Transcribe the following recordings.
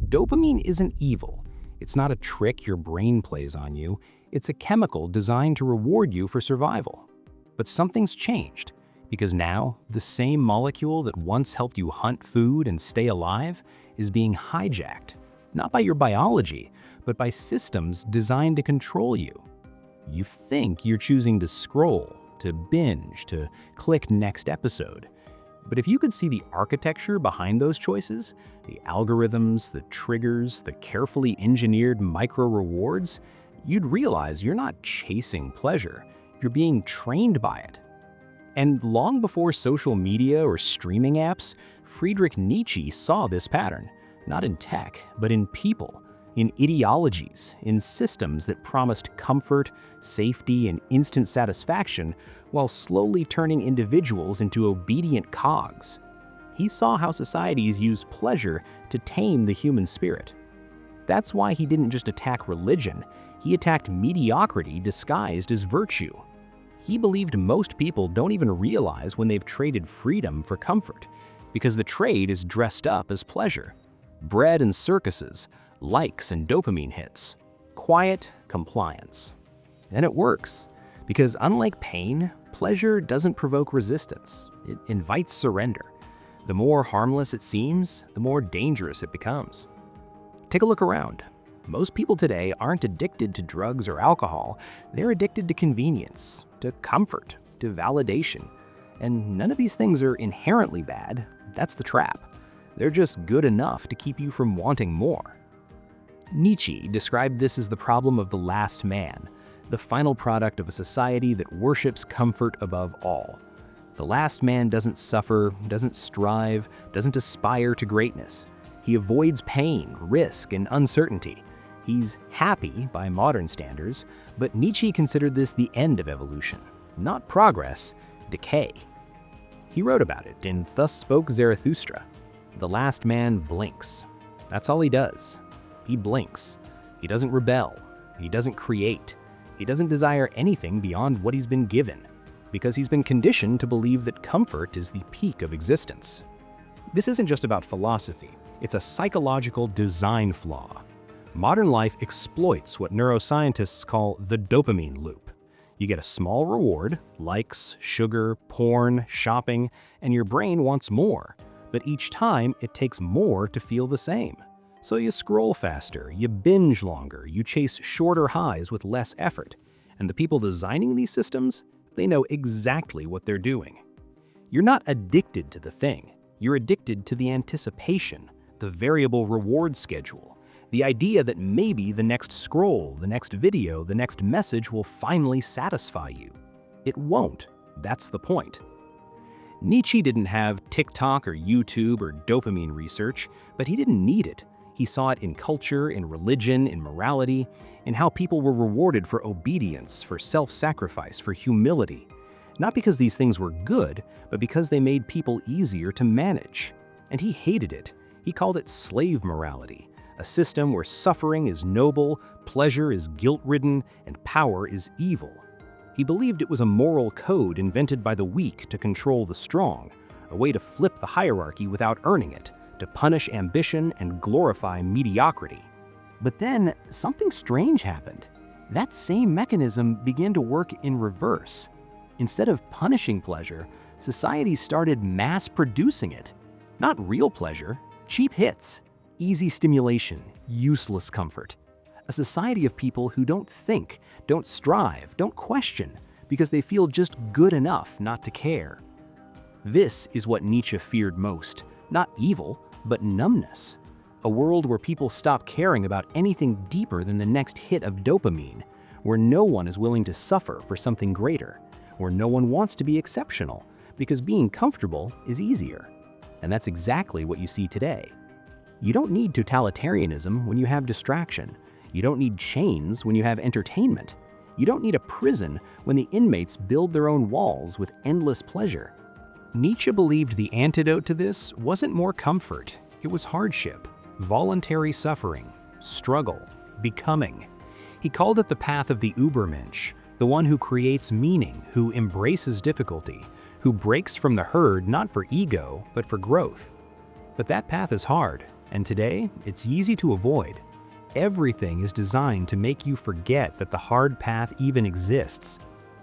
Dopamine isn't evil. It's not a trick your brain plays on you. It's a chemical designed to reward you for survival. But something's changed, because now the same molecule that once helped you hunt food and stay alive is being hijacked, not by your biology, but by systems designed to control you. You think you're choosing to scroll, to binge, to click next episode. But if you could see the architecture behind those choices, the algorithms, the triggers, the carefully engineered micro-rewards, you'd realize you're not chasing pleasure, you're being trained by it. And long before social media or streaming apps, Friedrich Nietzsche saw this pattern, not in tech, but in people, in ideologies, in systems that promised comfort, safety, and instant satisfaction while slowly turning individuals into obedient cogs. He saw how societies use pleasure to tame the human spirit. That's why he didn't just attack religion, he attacked mediocrity disguised as virtue. He believed most people don't even realize when they've traded freedom for comfort, because the trade is dressed up as pleasure. Bread and circuses, likes and dopamine hits, quiet compliance. And it works, because unlike pain, pleasure doesn't provoke resistance, it invites surrender. The more harmless it seems, the more dangerous it becomes. Take a look around. Most people today aren't addicted to drugs or alcohol, they're addicted to convenience, to comfort, to validation. And none of these things are inherently bad, that's the trap. They're just good enough to keep you from wanting more. Nietzsche described this as the problem of the last man, the final product of a society that worships comfort above all. The last man doesn't suffer, doesn't strive, doesn't aspire to greatness. He avoids pain, risk, and uncertainty. He's happy by modern standards, but Nietzsche considered this the end of evolution, not progress, decay. He wrote about it in Thus Spoke Zarathustra. The last man blinks. That's all he does. He blinks. He doesn't rebel. He doesn't create. He doesn't desire anything beyond what he's been given, because he's been conditioned to believe that comfort is the peak of existence. This isn't just about philosophy. It's a psychological design flaw. Modern life exploits what neuroscientists call the dopamine loop. You get a small reward, likes, sugar, porn, shopping, and your brain wants more. But each time, it takes more to feel the same. So you scroll faster, you binge longer, you chase shorter highs with less effort. And the people designing these systems, they know exactly what they're doing. You're not addicted to the thing. You're addicted to the anticipation, the variable reward schedule, the idea that maybe the next scroll, the next video, the next message will finally satisfy you. It won't. That's the point. Nietzsche didn't have TikTok or YouTube or dopamine research, but he didn't need it. He saw it in culture, in religion, in morality, in how people were rewarded for obedience, for self-sacrifice, for humility. Not because these things were good, but because they made people easier to manage. And he hated it. He called it slave morality, a system where suffering is noble, pleasure is guilt-ridden, and power is evil. He believed it was a moral code invented by the weak to control the strong, a way to flip the hierarchy without earning it, to punish ambition and glorify mediocrity. But then something strange happened. That same mechanism began to work in reverse. Instead of punishing pleasure, society started mass-producing it. Not real pleasure, cheap hits, easy stimulation, useless comfort. A society of people who don't think, don't strive, don't question, because they feel just good enough not to care. This is what Nietzsche feared most, not evil, but numbness. A world where people stop caring about anything deeper than the next hit of dopamine, where no one is willing to suffer for something greater, where no one wants to be exceptional, because being comfortable is easier. And that's exactly what you see today. You don't need totalitarianism when you have distraction. You don't need chains when you have entertainment. You don't need a prison when the inmates build their own walls with endless pleasure. Nietzsche believed the antidote to this wasn't more comfort, it was hardship, voluntary suffering, struggle, becoming. He called it the path of the Übermensch, the one who creates meaning, who embraces difficulty, who breaks from the herd not for ego, but for growth. But that path is hard. And today, it's easy to avoid. Everything is designed to make you forget that the hard path even exists.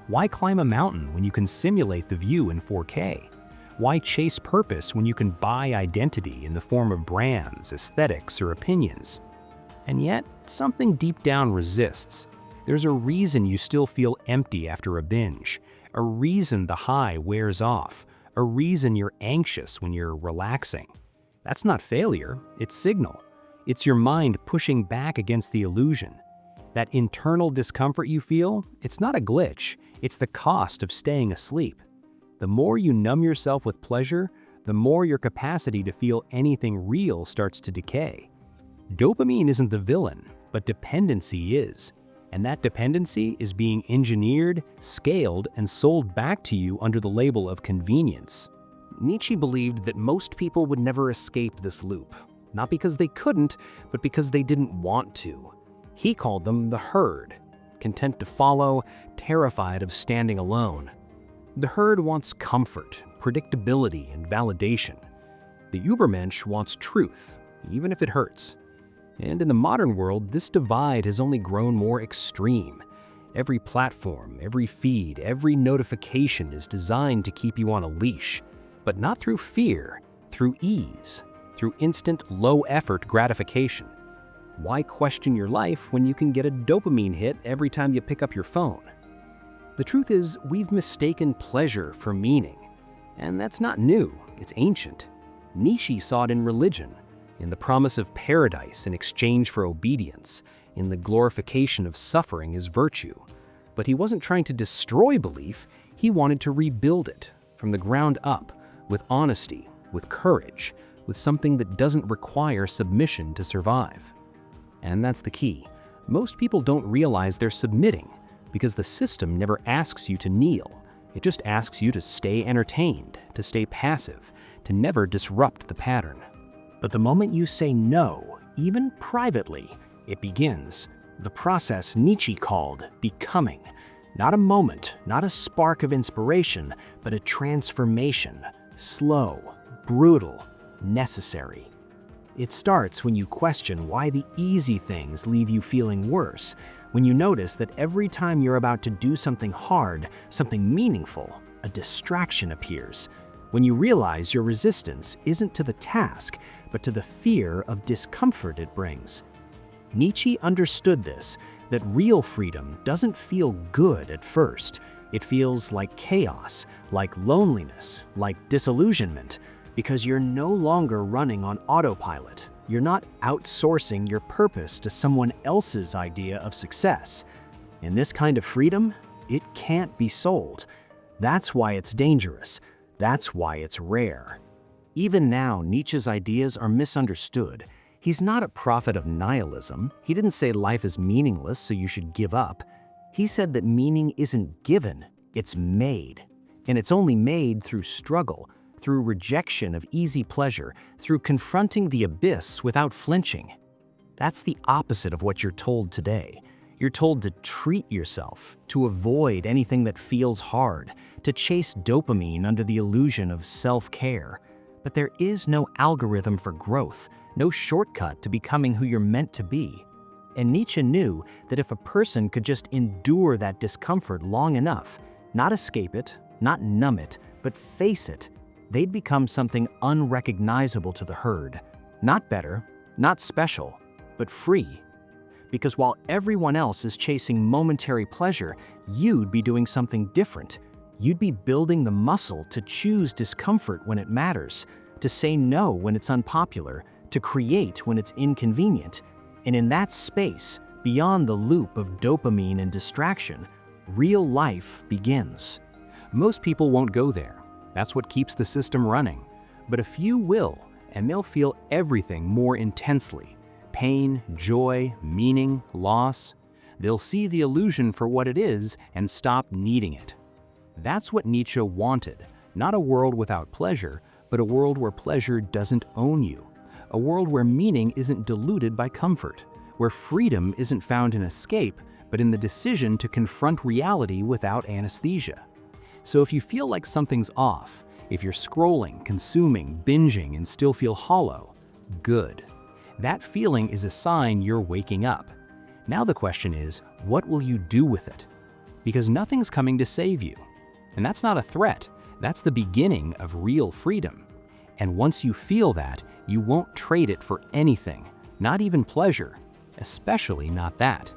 Why climb a mountain when you can simulate the view in 4K? Why chase purpose when you can buy identity in the form of brands, aesthetics, or opinions? And yet, something deep down resists. There's a reason you still feel empty after a binge, a reason the high wears off, a reason you're anxious when you're relaxing. That's not failure, it's signal. It's your mind pushing back against the illusion. That internal discomfort you feel, it's not a glitch, it's the cost of staying asleep. The more you numb yourself with pleasure, the more your capacity to feel anything real starts to decay. Dopamine isn't the villain, but dependency is. And that dependency is being engineered, scaled, and sold back to you under the label of convenience. Nietzsche believed that most people would never escape this loop, not because they couldn't, but because they didn't want to. He called them the herd, content to follow, terrified of standing alone. The herd wants comfort, predictability, and validation. The Übermensch wants truth, even if it hurts. And in the modern world, this divide has only grown more extreme. Every platform, every feed, every notification is designed to keep you on a leash, but not through fear, through ease, through instant, low-effort gratification. Why question your life when you can get a dopamine hit every time you pick up your phone? The truth is, we've mistaken pleasure for meaning. And that's not new, it's ancient. Nietzsche saw it in religion, in the promise of paradise in exchange for obedience, in the glorification of suffering as virtue. But he wasn't trying to destroy belief, he wanted to rebuild it, from the ground up, with honesty, with courage, with something that doesn't require submission to survive. And that's the key. Most people don't realize they're submitting, because the system never asks you to kneel. It just asks you to stay entertained, to stay passive, to never disrupt the pattern. But the moment you say no, even privately, it begins. The process Nietzsche called becoming. Not a moment, not a spark of inspiration, but a transformation. Slow, brutal, necessary. It starts when you question why the easy things leave you feeling worse, when you notice that every time you're about to do something hard, something meaningful, a distraction appears. When you realize your resistance isn't to the task, but to the fear of discomfort it brings. Nietzsche understood this, that real freedom doesn't feel good at first. It feels like chaos, like loneliness, like disillusionment, because you're no longer running on autopilot. You're not outsourcing your purpose to someone else's idea of success. And this kind of freedom, it can't be sold. That's why it's dangerous. That's why it's rare. Even now, Nietzsche's ideas are misunderstood. He's not a prophet of nihilism. He didn't say life is meaningless, so you should give up. He said that meaning isn't given, it's made. And it's only made through struggle, through rejection of easy pleasure, through confronting the abyss without flinching. That's the opposite of what you're told today. You're told to treat yourself, to avoid anything that feels hard, to chase dopamine under the illusion of self-care. But there is no algorithm for growth, no shortcut to becoming who you're meant to be. And Nietzsche knew that if a person could just endure that discomfort long enough, not escape it, not numb it, but face it, they'd become something unrecognizable to the herd. Not better, not special, but free. Because while everyone else is chasing momentary pleasure, you'd be doing something different. You'd be building the muscle to choose discomfort when it matters, to say no when it's unpopular, to create when it's inconvenient. And in that space, beyond the loop of dopamine and distraction, real life begins. Most people won't go there. That's what keeps the system running. But a few will, and they'll feel everything more intensely. Pain, joy, meaning, loss. They'll see the illusion for what it is and stop needing it. That's what Nietzsche wanted, not a world without pleasure, but a world where pleasure doesn't own you. A world where meaning isn't diluted by comfort, where freedom isn't found in escape, but in the decision to confront reality without anesthesia. So if you feel like something's off, if you're scrolling, consuming, binging, and still feel hollow, good. That feeling is a sign you're waking up. Now the question is, what will you do with it? Because nothing's coming to save you. And that's not a threat, that's the beginning of real freedom. And once you feel that, you won't trade it for anything, not even pleasure, especially not that.